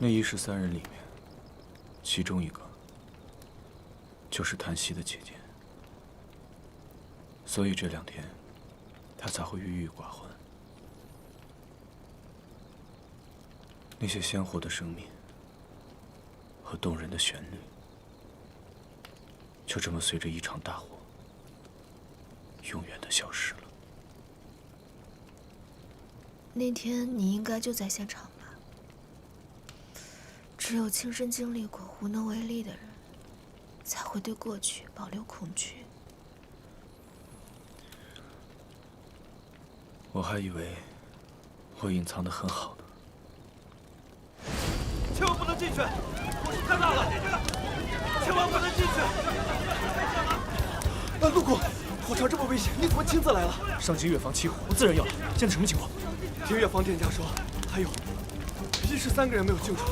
那13人里面，其中一个就是檀溪的姐姐，所以这2天她才会郁郁寡欢。那些鲜活的生命和动人的旋律，就这么随着一场大火，永远的消失了。那天你应该就在现场吧？只有亲身经历过、无能为力的人，才会对过去保留恐惧。我还以为我隐藏得很好呢。千万不能进去！火势太大了，千万不能进去！陆公，火场这么危险，你怎么亲自来了？上京乐坊起火，我自然要来。现在什么情况？听乐坊店家说，还有13个人没有救出来。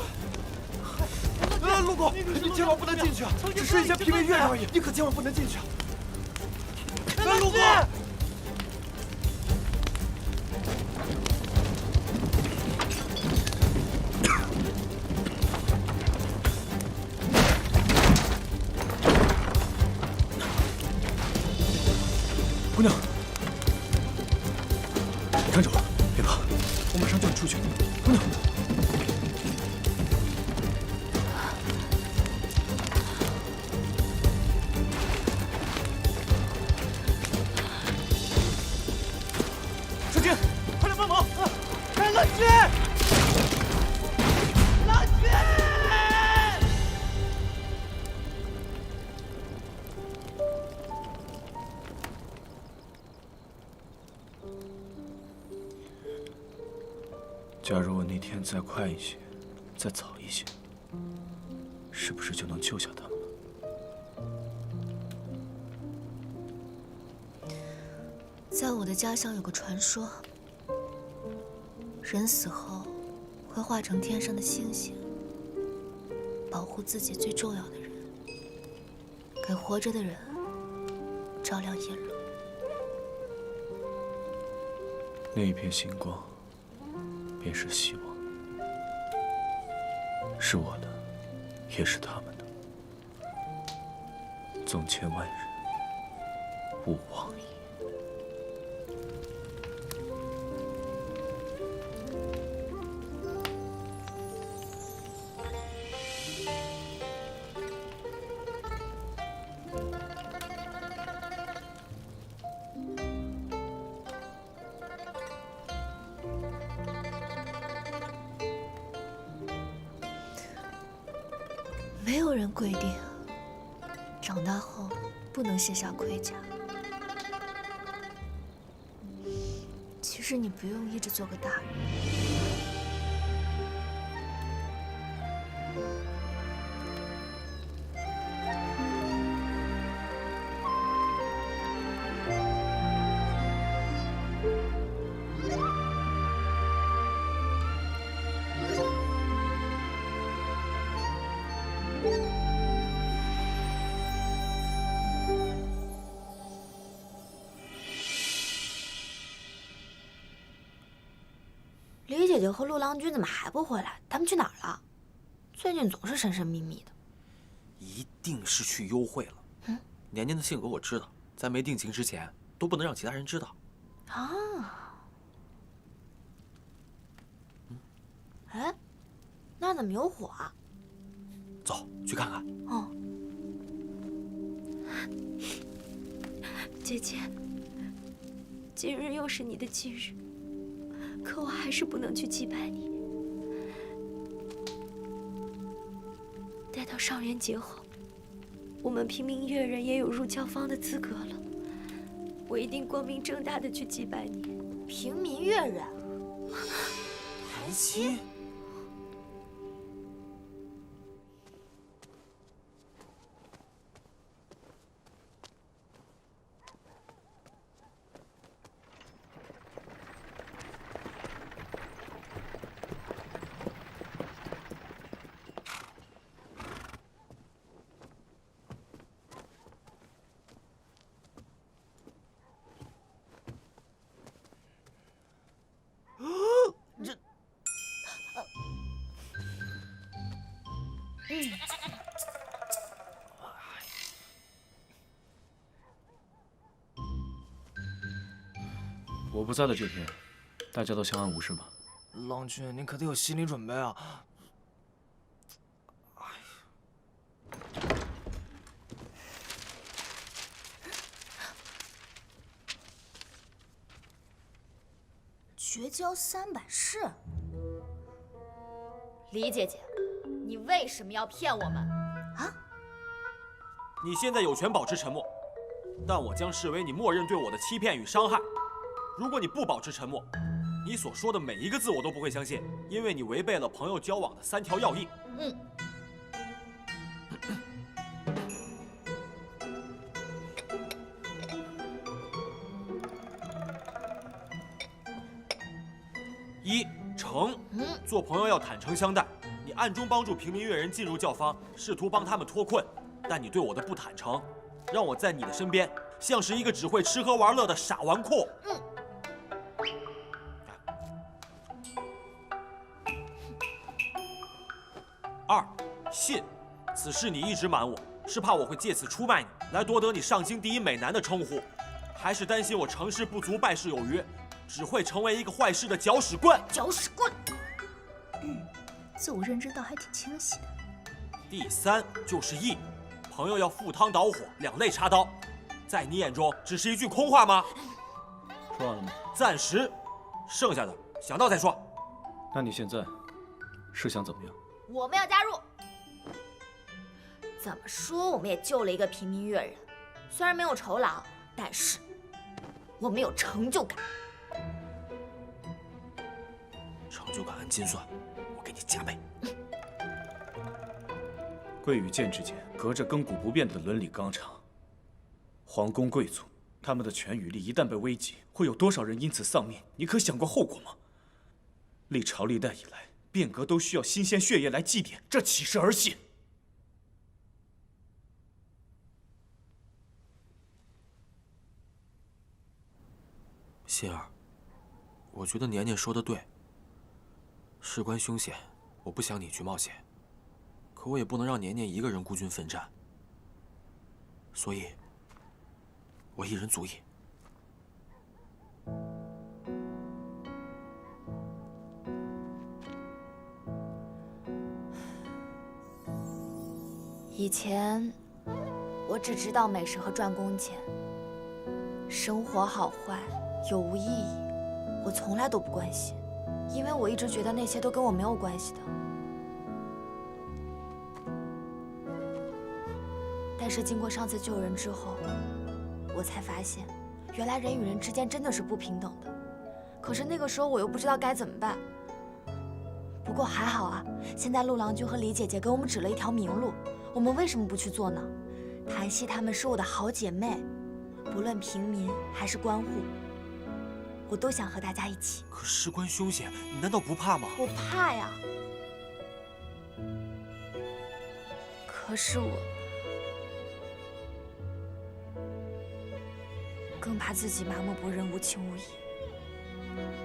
陆公，你千万不能进去啊！只是一些平民乐人而已，你可千万不能进去啊！陆公。姑娘，你看着我，别怕，我马上叫你出去。姑娘。书记，快来帮忙！乐军，乐军！假如我那天再快一些，再早一些，是不是就能救下他们了？在我的家乡有个传说，人死后会化成天上的星星，保护自己最重要的人，给活着的人照亮夜路。那一片星光，便是希望，是我的，也是他们的。纵千万人，吾往矣。没有人规定长大后不能卸下盔甲。其实你不用一直做个大人。李姐姐和陆郎君怎么还不回来？他们去哪儿了？最近总是神神秘秘的。一定是去幽会了。年年的性格我知道，在没定情之前都不能让其他人知道。啊。哎，那怎么有火啊？走，去看看。哦。姐姐，今日又是你的忌日，可我还是不能去祭拜你。待到上元节后，我们平民乐人也有入教坊的资格了。我一定光明正大的去祭拜你。平民乐人，檀溪。我不在的这天，大家都相安无事吗？郎君，您可得有心理准备啊！绝交300式，李姐姐，你为什么要骗我们？你现在有权保持沉默，但我将视为你默认对我的欺骗与伤害。如果你不保持沉默，你所说的每一个字我都不会相信，因为你违背了朋友交往的3条要义。一诚，做朋友要坦诚相待。你暗中帮助平民越人进入教坊，试图帮他们脱困，但你对我的不坦诚，让我在你的身边像是一个只会吃喝玩乐的傻纨绔。2，信，此事你一直瞒我，是怕我会借此出卖你，来夺得你上京第一美男的称呼，还是担心我成事不足败事有余，只会成为一个坏事的搅屎棍？搅屎棍。自我认知倒还挺清晰的。第3就是义，朋友要赴汤蹈火，两肋插刀，在你眼中只是一句空话吗？说完了吗？暂时，剩下的想到再说。那你现在是想怎么样？我们要加入。怎么说，我们也救了一个平民越人，虽然没有酬劳，但是我们有成就感。成就感按斤算，我给你加倍。贵与贱之间隔着亘古不变的伦理纲常。皇宫贵族，他们的权与利一旦被危及，会有多少人因此丧命？你可想过后果吗？历朝历代以来，变革都需要新鲜血液来祭奠，这岂是儿戏？心儿，我觉得年年说的对。事关凶险，我不想你去冒险，可我也不能让年年一个人孤军奋战，所以，我一人足矣。以前我只知道美食和赚工钱，生活好坏有无意义，我从来都不关心，因为我一直觉得那些都跟我没有关系的。但是经过上次救人之后，我才发现，原来人与人之间真的是不平等的。可是那个时候我又不知道该怎么办。不过还好啊，现在陆郎君和李姐姐给我们指了一条明路，我们为什么不去做呢？檀溪她们是我的好姐妹，不论平民还是官户，我都想和大家一起。可事关凶险，你难道不怕吗？我怕呀，可是我更怕自己麻木不仁、无情无义，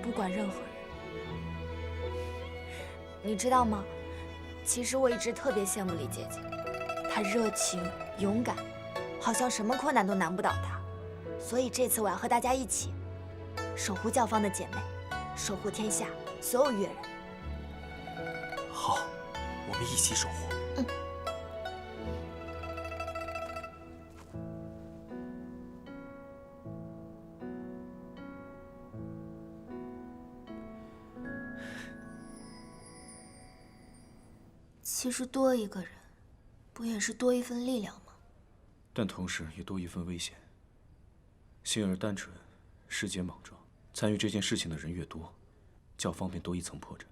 不管任何人。你知道吗？其实我一直特别羡慕李姐姐，她热情勇敢，好像什么困难都难不倒她。所以这次我要和大家一起守护教坊的姐妹，守护天下所有越人。好，我们一起守护。其实多一个人，不也是多一份力量吗？但同时也多一份危险。心儿单纯，世间莽撞，参与这件事情的人越多，教坊便多一层破绽。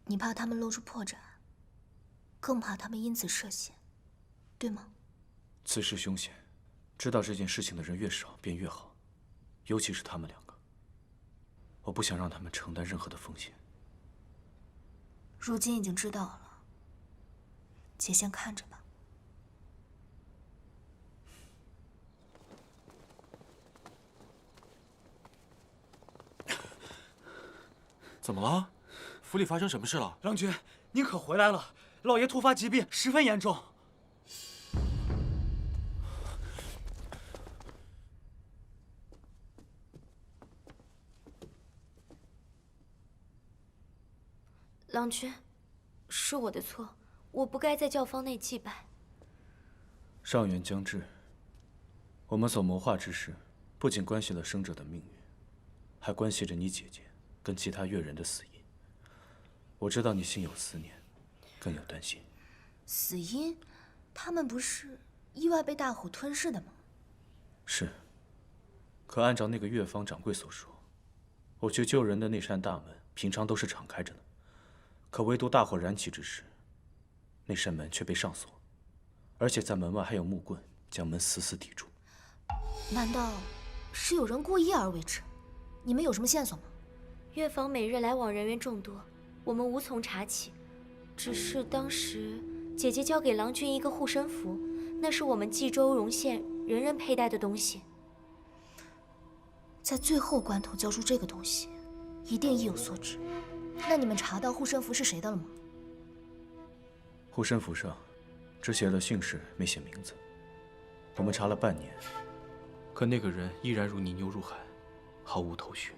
你怕他们露出破绽，更怕他们因此涉险，对吗？此事凶险，知道这件事情的人越少便越好，尤其是他们两个。我不想让他们承担任何的风险。如今已经知道了，姐先看着吧。怎么了？府里发生什么事了？郎君，您可回来了！老爷突发疾病，十分严重。郎君，是我的错，我不该在教坊内祭拜。上元将至，我们所谋划之事，不仅关系了生者的命运，还关系着你姐姐跟其他越人的死因。我知道你心有思念，更有担心。死因？他们不是意外被大虎吞噬的吗？是。可按照那个越方掌柜所说，我去救人的那扇大门，平常都是敞开着的，可唯独大火燃起之时，那扇门却被上锁，而且在门外还有木棍将门死死抵住。难道是有人故意而为之？你们有什么线索吗？越坊每日来往人员众多，我们无从查起。只是当时姐姐交给郎君一个护身符，那是我们冀州荣县人人佩戴的东西。在最后关头交出这个东西，一定意有所指。那你们查到护身符是谁的了吗？护身符上只写了姓氏，没写名字。我们查了半年，可那个人依然如泥牛入海，毫无头绪。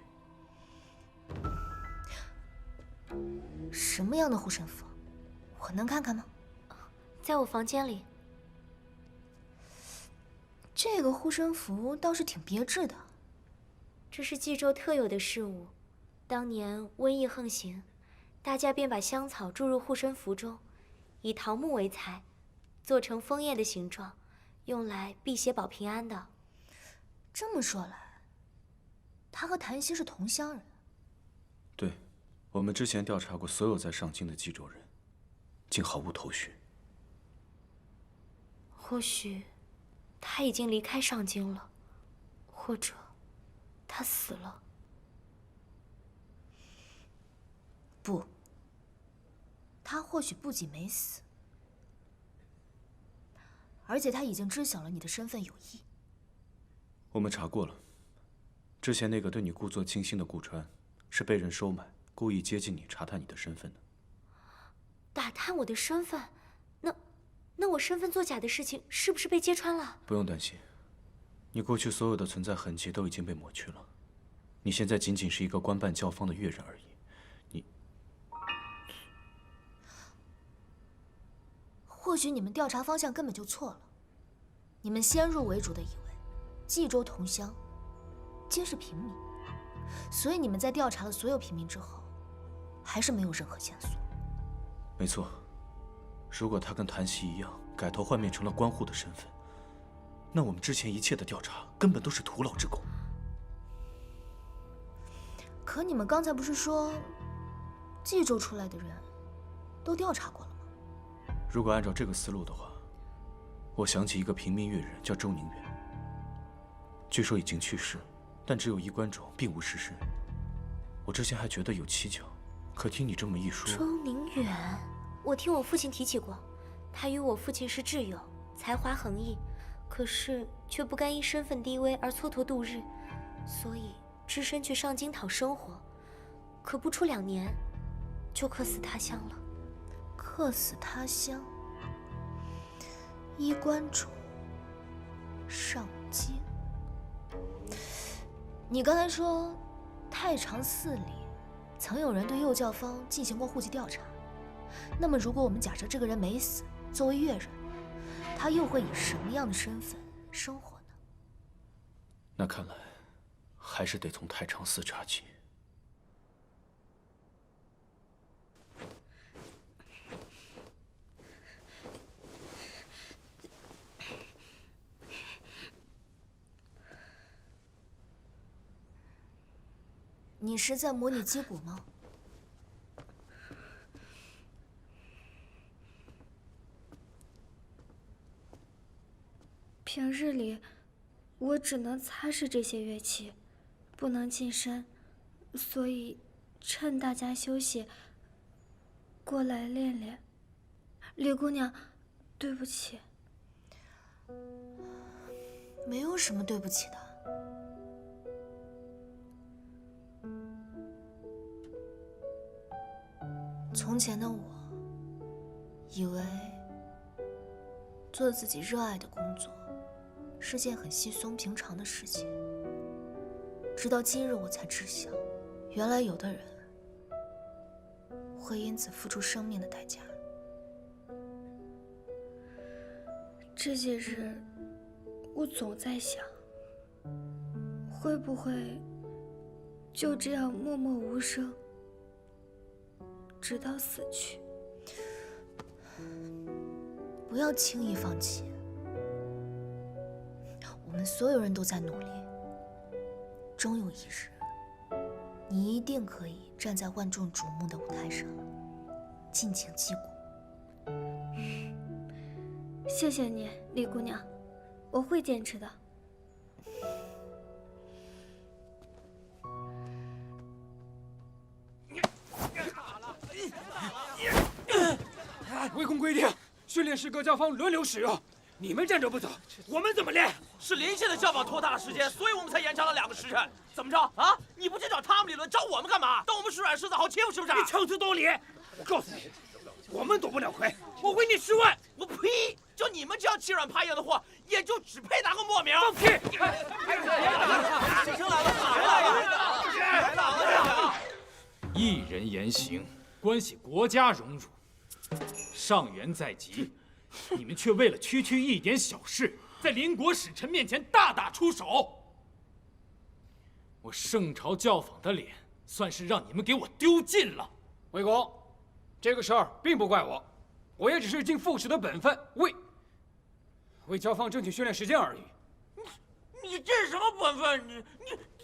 什么样的护身符？我能看看吗？在我房间里。这个护身符倒是挺别致的。这是冀州特有的事物，当年瘟疫横行，大家便把香草注入护身符中，以桃木为材，做成枫叶的形状，用来辟邪保平安的。这么说来，他和谭熙是同乡人。对，我们之前调查过所有在上京的冀州人，竟毫无头绪。或许他已经离开上京了，或者他死了。不，他或许不仅没死，而且他已经知晓了你的身份有异。我们查过了，之前那个对你故作倾心的顾川，是被人收买，故意接近你，查探你的身份的。打探我的身份？那我身份作假的事情是不是被揭穿了？不用担心，你过去所有的存在痕迹都已经被抹去了。你现在仅仅是一个官办教坊的越人而已。或许你们调查方向根本就错了。你们先入为主的以为冀州同乡皆是平民，所以你们在调查了所有平民之后，还是没有任何线索。没错，如果他跟谭熙一样改头换面成了官户的身份，那我们之前一切的调查根本都是徒劳之功。可你们刚才不是说冀州出来的人都调查过了吗？如果按照这个思路的话，我想起一个平民越人叫周宁远，据说已经去世，但只有衣冠冢，并无尸身。我之前还觉得有蹊跷，可听你这么一说，周宁远，我听我父亲提起过，他与我父亲是挚友，才华横溢，可是却不甘因身份低微而蹉跎度日，所以只身去上京讨生活，可不出2年，就客死他乡了。客死他乡，衣冠冢，上京。你刚才说，太常寺里曾有人对右教坊进行过户籍调查。那么，如果我们假设这个人没死，作为越人，他又会以什么样的身份生活呢？那看来还是得从太常寺查起。你是在模拟击鼓吗？平日里，我只能擦拭这些乐器，不能近身，所以趁大家休息，过来练练。李姑娘，对不起。没有什么对不起的。从前的我，以为做自己热爱的工作是件很稀松平常的事情。直到今日，我才知晓，原来有的人会因此付出生命的代价。这些日，我总在想，会不会就这样默默无声，直到死去？不要轻易放弃。我们所有人都在努力，终有一日，你一定可以站在万众瞩目的舞台上，尽情击鼓。谢谢你，李姑娘，我会坚持的。围攻规定，训练师各教坊轮流使用。你们站着不走，我们怎么练？是林县的教坊拖大了时间，所以我们才延长了2个时辰。怎么着啊？你不去找他们理论，找我们干嘛？当我们是软柿子好欺负是不是？你强词夺理！我告诉你，我们夺不了魁，我回你10万！我呸！就你们这样欺软怕硬的货，也就只配拿个墨名。放屁！谁来了？一人言行，关系国家荣辱。上元在即，你们却为了区区一点小事，在邻国使臣面前大打出手。我圣朝教坊的脸，算是让你们给我丢尽了。魏公，这个事儿并不怪我，我也只是尽副使的本分，为教坊争取训练时间而已。你这是什么本分？你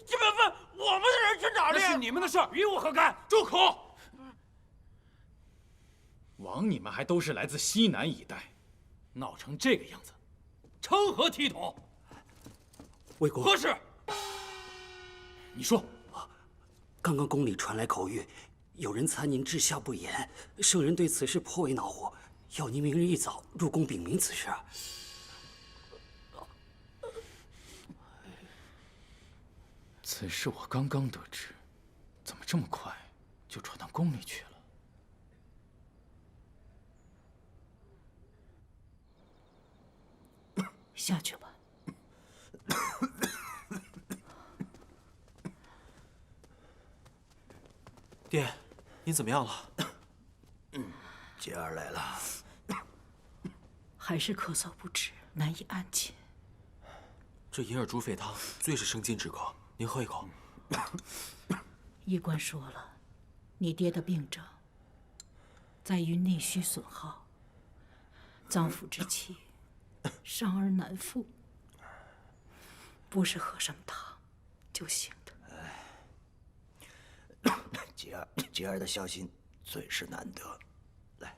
这本分，我们的人去哪里？那是你们的事儿，与我何干？住口！枉你们还都是来自西南一带，闹成这个样子，成何体统？魏公，何事？你说。刚刚宫里传来口谕，有人参您治下不严，圣人对此事颇为恼火，要您明日一早入宫禀明此事。此事我刚刚得知，怎么这么快就传到宫里去了？下去吧。爹，您怎么样了？杰儿来了，还是咳嗽不止，难以安寝。这银耳猪肺汤最是生津止渴，您喝一口。医官说了，你爹的病症在于内虚损耗，脏腑之气伤而难复，不是喝什么汤就行的。杰儿的孝心最是难得。来，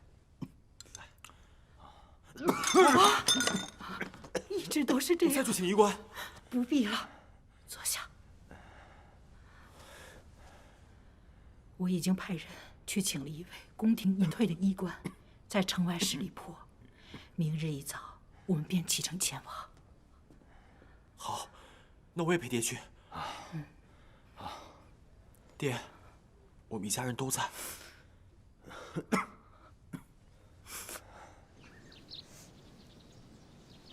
一直都是这样。再去请医官。不必了，坐下。我已经派人去请了一位宫廷隐退的医官，在城外十里坡。明日一早，我们便启程前往。好，那我也陪爹去。爹，我们一家人都在。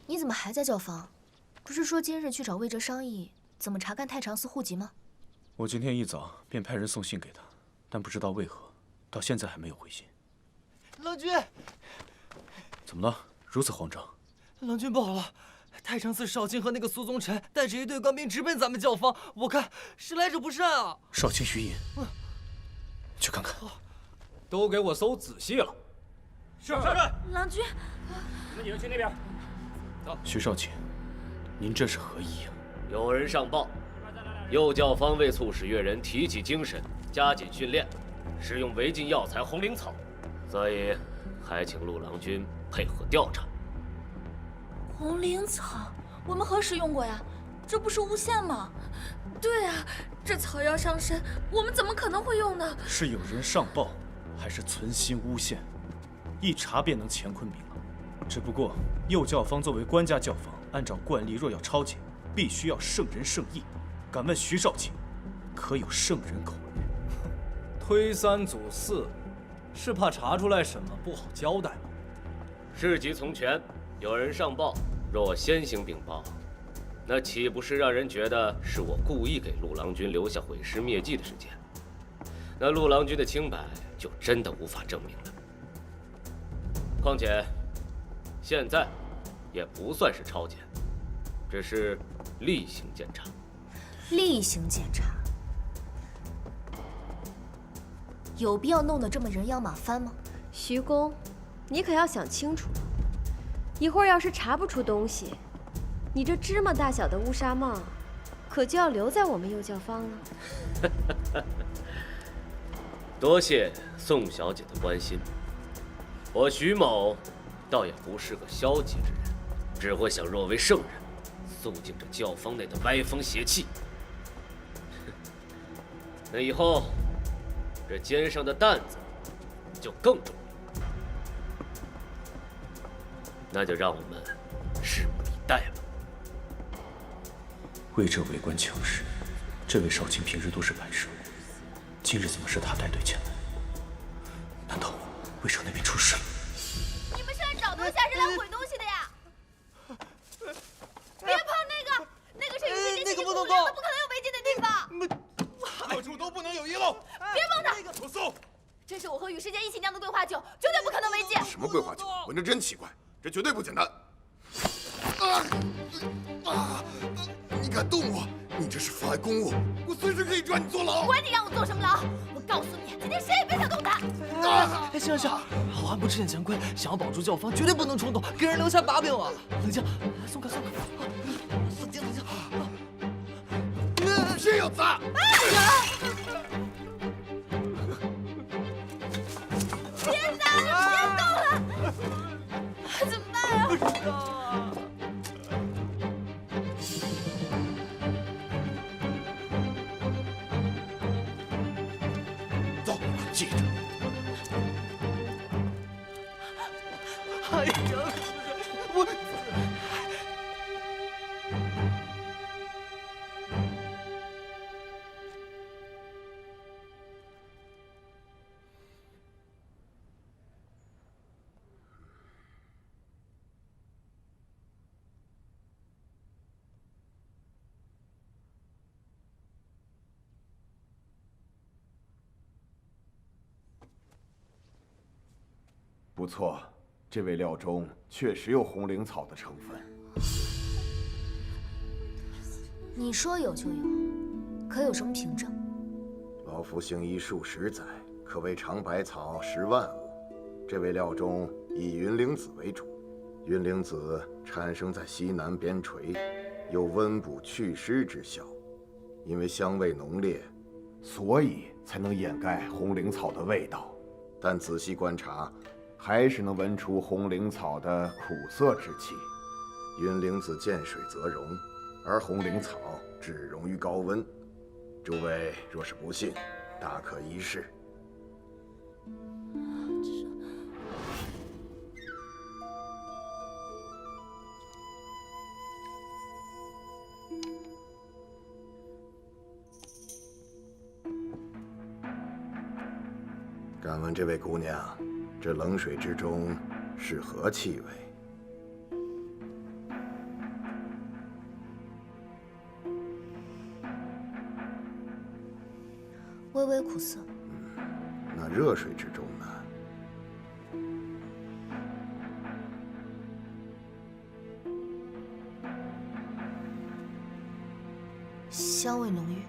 你怎么还在教坊？不是说今日去找魏哲商议怎么查看太常寺户籍吗？我今天一早便派人送信给他，但不知道为何，到现在还没有回信。郎君，怎么了？如此慌张？郎君不好了！太常寺少卿和那个苏宗臣带着一队官兵直奔咱们教坊，我看是来者不善啊！少卿余隐，去看看。都给我搜仔细了。是。郎君，你们几个去那边。走。徐少卿，您这是何意啊？有人上报，右教坊为促使越人提起精神，加紧训练，使用违禁药材红绫草，所以还请陆郎君配合调查。红绫草，我们何时用过呀？这不是诬陷吗？对啊，这草药伤身，我们怎么可能会用呢？是有人上报，还是存心诬陷？一查便能乾坤明了。只不过右教坊作为官家教坊，按照惯例，若要抄检，必须要圣人圣意。敢问徐少卿，可有圣人口谕？推三阻四，是怕查出来什么不好交代吗？事急从权，有人上报，若先行禀报，那岂不是让人觉得是我故意给陆郎君留下毁尸灭迹的时间？那陆郎君的清白就真的无法证明了。况且，现在也不算是超检，只是例行检查。例行检查，有必要弄得这么人仰马翻吗？徐公，你可要想清楚了，一会儿要是查不出东西，你这芝麻大小的乌纱帽，可就要留在我们幼教坊了。多谢宋小姐的关心，我徐某倒也不是个消极之人，只会想若为圣人，肃静这教坊内的歪风邪气。那以后，这肩上的担子就更重了。那就让我们拭目以待吧。为这为官强势，这位少卿平日都是摆设，今日怎么是他带队前来？难道魏省那边出事了？你们是来找东西还是来毁东西的呀？别碰那个是与世界息息相关的，不可能有违禁的地方。各处都不能有遗漏。别碰它！不送。这是我和与世界一起酿的桂花酒，绝对不可能违禁。什么桂花酒？闻着真奇怪，这绝对不简单。你敢动我，你这是妨碍公务，我随时可以抓你坐牢。管你让我坐什么牢！我告诉你，今天谁也别想动他。哎，行，好汉不吃眼前亏，想要保住教坊，绝对不能冲动，给人留下把柄啊！冷静，松开。冷静。谁有砸？别打了，别动了！怎么办呀？不知道啊。走，记着。哎呀，我。不错，这味料中确实有红灵草的成分。你说有就有，可有什么凭证？老夫行医数十载，可谓尝百草10万物。这味料中以云灵子为主，云灵子产生在西南边陲，有温补祛湿之效。因为香味浓烈，所以才能掩盖红灵草的味道。但仔细观察，还是能闻出红灵草的苦涩之气。云灵子见水则溶，而红灵草只溶于高温。诸位若是不信，大可一试。敢问这位姑娘，这冷水之中是何气味？微微苦涩。那热水之中呢？香味浓郁。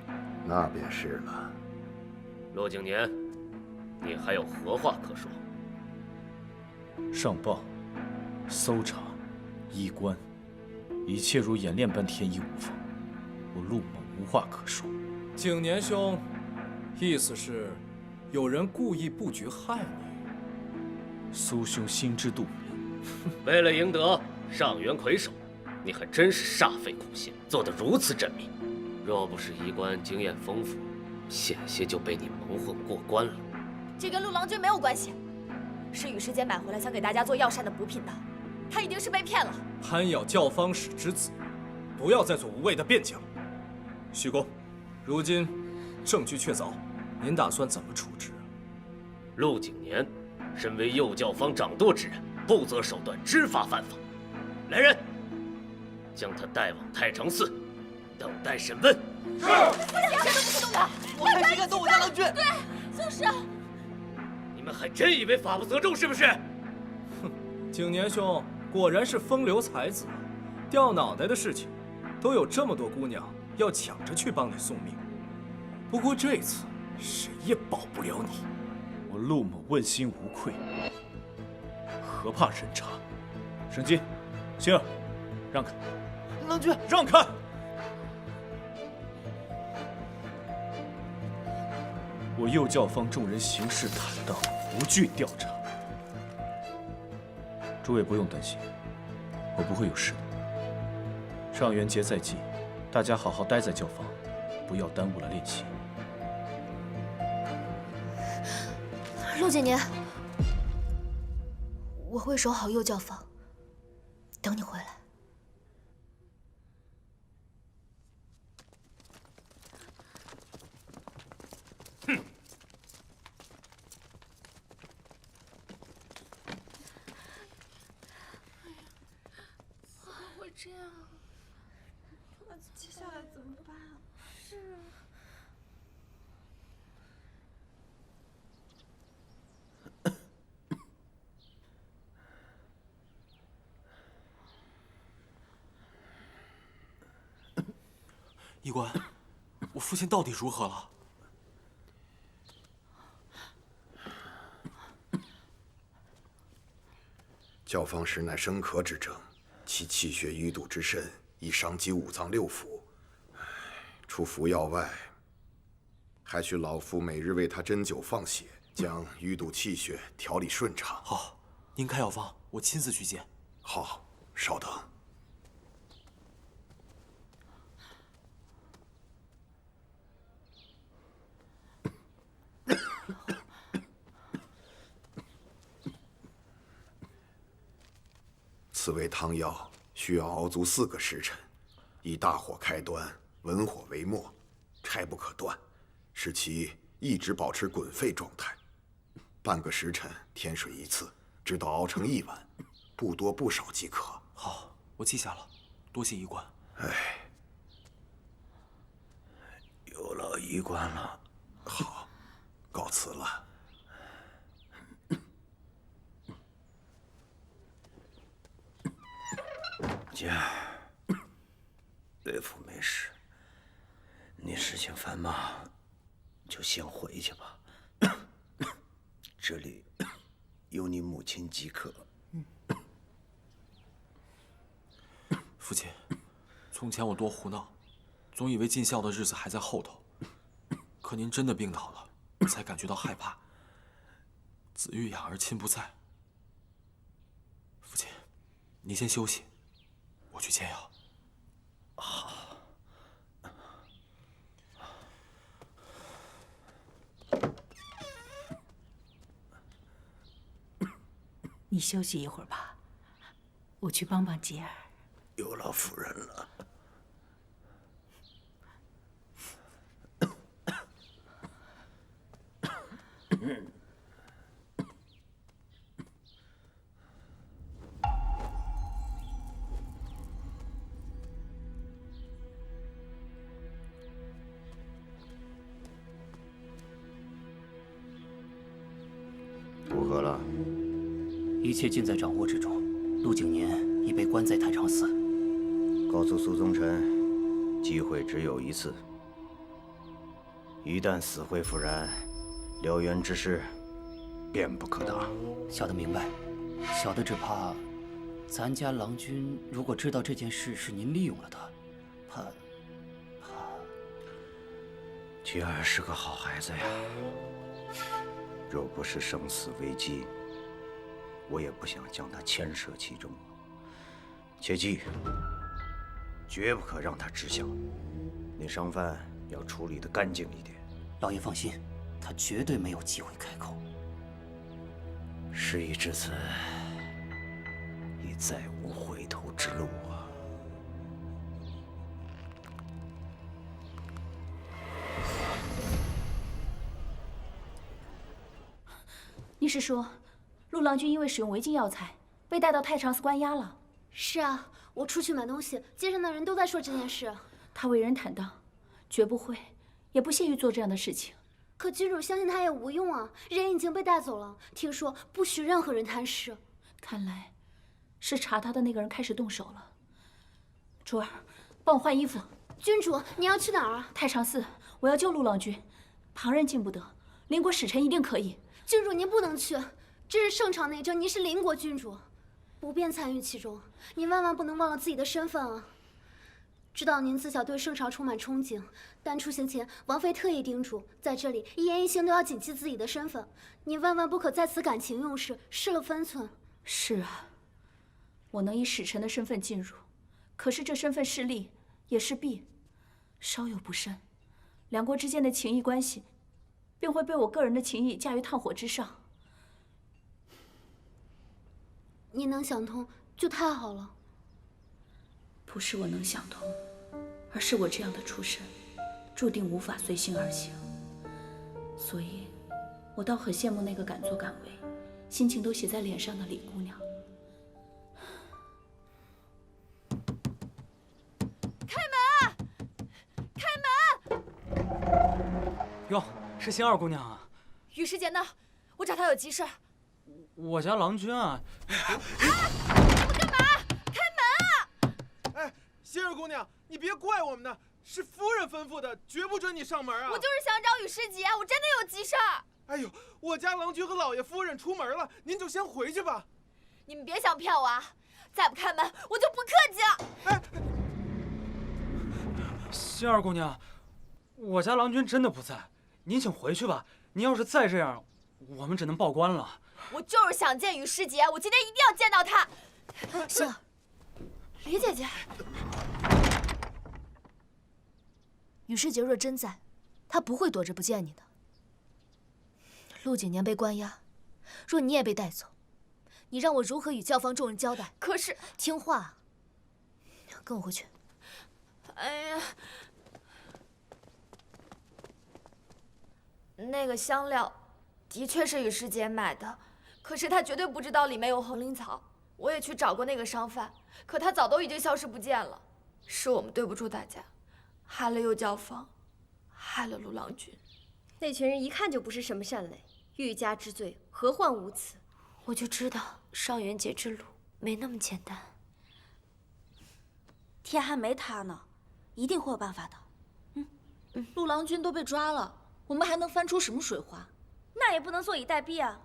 那便是了。骆景年，你还有何话可说？上报、搜查、衣冠，一切如演练般天衣无缝，我陆某无话可说。景年兄，意思是有人故意布局害你？苏兄心知肚明。为了赢得上元魁首，你还真是煞费苦心，做得如此缜密。若不是衣冠经验丰富，险些就被你蒙混过关了。这跟陆郎君没有关系，是羽世间买回来想给大家做药膳的补品的，他一定是被骗了。攀咬教坊使之子，不要再做无谓的辩解了。徐公，如今证据确凿，您打算怎么处置？陆景年，身为幼教坊掌舵之人，不择手段，知法犯法。来人，将他带往太常寺，等待审问。是。不行，谁都不许动他！我看谁敢动我家郎君！对，宗师，你们还真以为法不责众是不是？哼，景年兄果然是风流才子，掉脑袋的事情，都有这么多姑娘要抢着去帮你送命。不过这次谁也保不了你。我陆某问心无愧，何怕人查？沈金，星儿，让开！郎君，让开！我右教坊众人行事坦荡，不惧调查。诸位不用担心，我不会有事的。上元节在即，大家好好待在教坊，不要耽误了练习。陆景年，我会守好右教坊，等你回来。哼！怎么会这样？那接下来怎么办？是啊。医官，我父亲到底如何了？教坊实乃生咳之症，其气血淤堵之甚，已伤及五脏六腑。除服药外，还需老夫每日为他针灸放血，将淤堵气血调理顺畅。好，您开药方，我亲自去见。好，稍等。此味汤药需要熬足4个时辰，以大火开端，文火为末，拆不可断，使其一直保持滚沸状态。半个时辰添水1次，直到熬成1碗，不多不少即可。好，我记下了，多谢医官。哎，有劳医官了。好，告辞了。姐儿，岳父没事，你事情繁忙，就先回去吧。这里有你母亲即可。父亲，从前我多胡闹，总以为尽孝的日子还在后头。可您真的病倒了，我才感觉到害怕。子欲养而亲不在。父亲，您先休息。我去煎药。好。你休息一会儿吧，我去帮帮杰儿。有劳夫人了。如何了？一切尽在掌握之中。陆景年已被关在太常寺。告诉苏宗臣，机会只有一次。一旦死灰复燃，燎原之事便不可当。小的明白，小的只怕，咱家郎君如果知道这件事是您利用了他，怕。菊儿是个好孩子呀。若不是生死危机，我也不想将他牵涉其中。切记，绝不可让他知晓。那商贩要处理得干净一点。老爷放心，他绝对没有机会开口。事已至此，已再无回头之路啊！你是说，陆郎君因为使用违禁药材，被带到太常寺关押了？是啊，我出去买东西，街上的人都在说这件事。他为人坦荡，绝不会，也不屑于做这样的事情。可君主相信他也无用啊，人已经被带走了。听说不许任何人探视。看来，是查他的那个人开始动手了。珠儿，帮我换衣服。君主，你要去哪儿啊？太常寺，我要救陆郎君，旁人进不得，邻国使臣一定可以。君主，您不能去，这是圣朝内政，您是邻国君主，不便参与其中。您万万不能忘了自己的身份啊！知道您自小对圣朝充满憧憬，但出行前，王妃特意叮嘱，在这里一言一行都要谨记自己的身份。你万万不可在此感情用事，失了分寸。是啊，我能以使臣的身份进入，可是这身份是利，也是弊，稍有不慎，两国之间的情谊关系，便会被我个人的情谊驾于炭火之上。你能想通，就太好了。不是我能想通，而是我这样的出身，注定无法随心而行。所以，我倒很羡慕那个敢作敢为，心情都写在脸上的李姑娘。开门啊！开门！哟，是星儿姑娘啊。雨师姐呢？我找她有急事。我家郎君啊。你们干嘛？开门啊！哎，星儿姑娘，你别怪我们呢，是夫人吩咐的，绝不准你上门啊！我就是想找雨师姐，我真的有急事儿。哎呦，我家郎君和老爷夫人出门了，您就先回去吧。你们别想骗我啊！再不开门，我就不客气了。哎，星儿姑娘，我家郎君真的不在，您请回去吧。您要是再这样，我们只能报官了。我就是想见雨师姐，我今天一定要见到她。星儿，李姐姐，雨师姐若真在，她不会躲着不见你的。陆景年被关押，若你也被带走，你让我如何与教坊众人交代？可是听话，跟我回去。哎呀，那个香料的确是雨师姐买的，可是她绝对不知道里面有红灵草。我也去找过那个商贩，可他早都已经消失不见了。是我们对不住大家，害了右教坊，害了陆郎君。那群人一看就不是什么善类，欲加之罪，何患无辞？我就知道上元节之路没那么简单。天还没塌呢，一定会有办法的。陆郎君都被抓了，我们还能翻出什么水花？那也不能坐以待毙啊！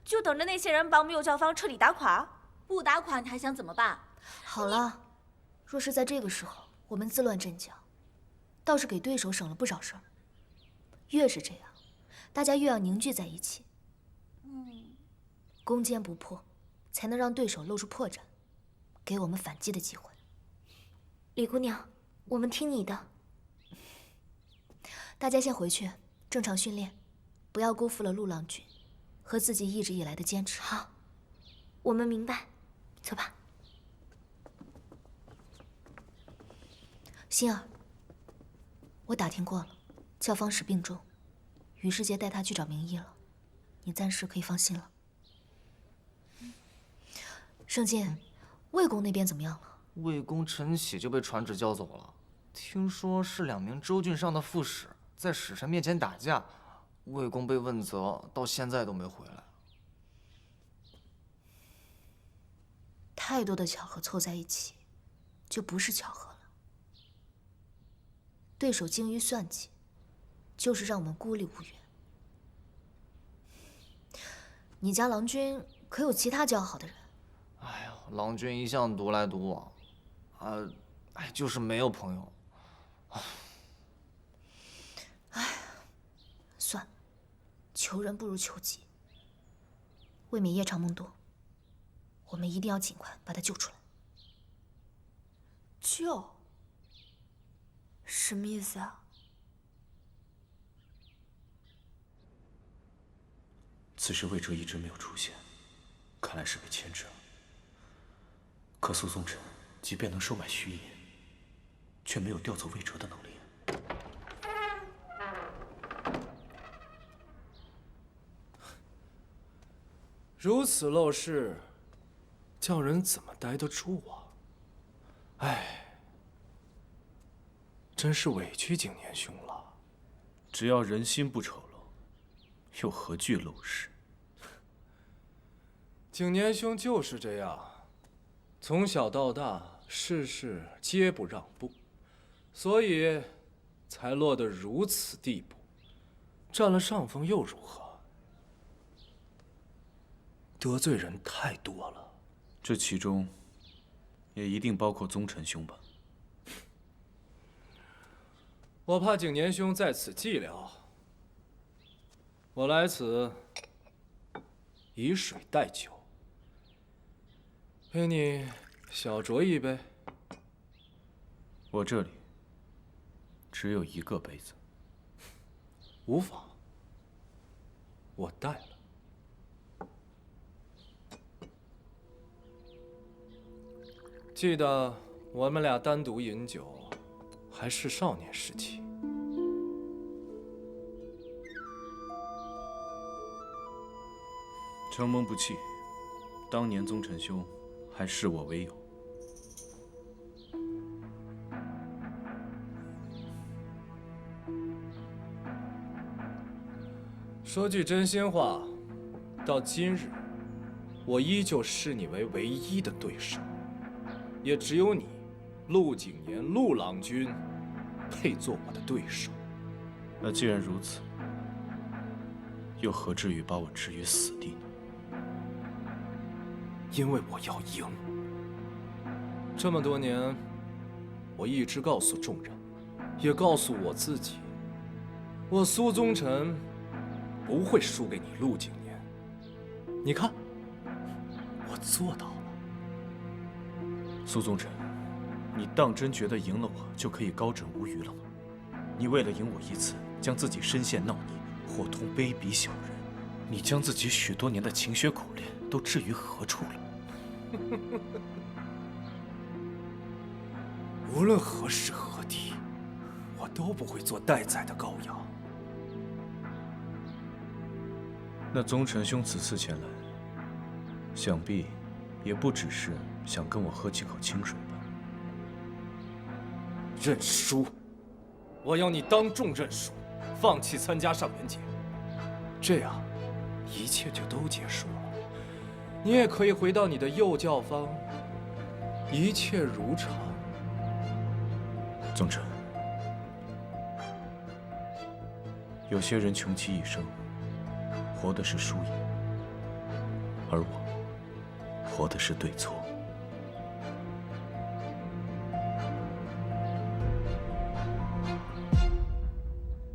就等着那些人把我们右教坊彻底打垮？不打垮你还想怎么办？好了，若是在这个时候我们自乱阵脚，倒是给对手省了不少事儿。越是这样，大家越要凝聚在一起。攻坚不破，才能让对手露出破绽，给我们反击的机会。李姑娘，我们听你的。大家先回去正常训练，不要辜负了陆郎君和自己一直以来的坚持。好，我们明白。走吧。心儿，我打听过了，教坊使病重，雨师姐带他去找名医了，你暂时可以放心了。盛晋，魏公那边怎么样了？魏公陈启就被传旨交走了，听说是2名州郡上的副使在使臣面前打架，魏公被问责，到现在都没回来。太多的巧合凑在一起，就不是巧合了。对手精于算计，就是让我们孤立无援。你家郎君可有其他交好的人？哎呦，郎君一向独来独往，就是没有朋友。算了，求人不如求己。为免夜长梦多，我们一定要尽快把他救出来。救？什么意思啊？此时魏哲一直没有出现，看来是被牵制了。可苏宗臣即便能收买虚野，却没有调走魏哲的能力。如此陋室，叫人怎么待得住啊？哎，真是委屈景年兄了。只要人心不丑陋，又何惧陋室？景年兄就是这样，从小到大，事事皆不让步，所以才落得如此地步。占了上风又如何？得罪人太多了。这其中，也一定包括宗臣兄吧？我怕景年兄在此寂寥，我来此以水代酒，陪你小酌一杯。我这里只有一个杯子。无妨，我带了。记得我们俩单独饮酒，还是少年时期。承蒙不弃，当年宗臣兄还视我为友。说句真心话，到今日，我依旧视你为唯一的对手，也只有你，陆景年、陆郎君，配做我的对手。那既然如此，又何至于把我置于死地呢？因为我要赢。这么多年，我一直告诉众人，也告诉我自己，我苏宗臣不会输给你陆景年。你看，我做到了。苏宗臣，你当真觉得赢了我就可以高枕无虞了吗？你为了赢我一次，将自己深陷闹泥，伙同卑鄙小人，你将自己许多年的勤学苦练都置于何处了？无论何时何地，我都不会做待宰的羔羊。那宗臣兄此次前来，想必也不只是想跟我喝几口清水吧？认输！我要你当众认输，放弃参加上元节，这样一切就都结束了。你也可以回到你的幼教坊，一切如常。宗臣，有些人穷其一生，活的是输赢，而我活的是对错。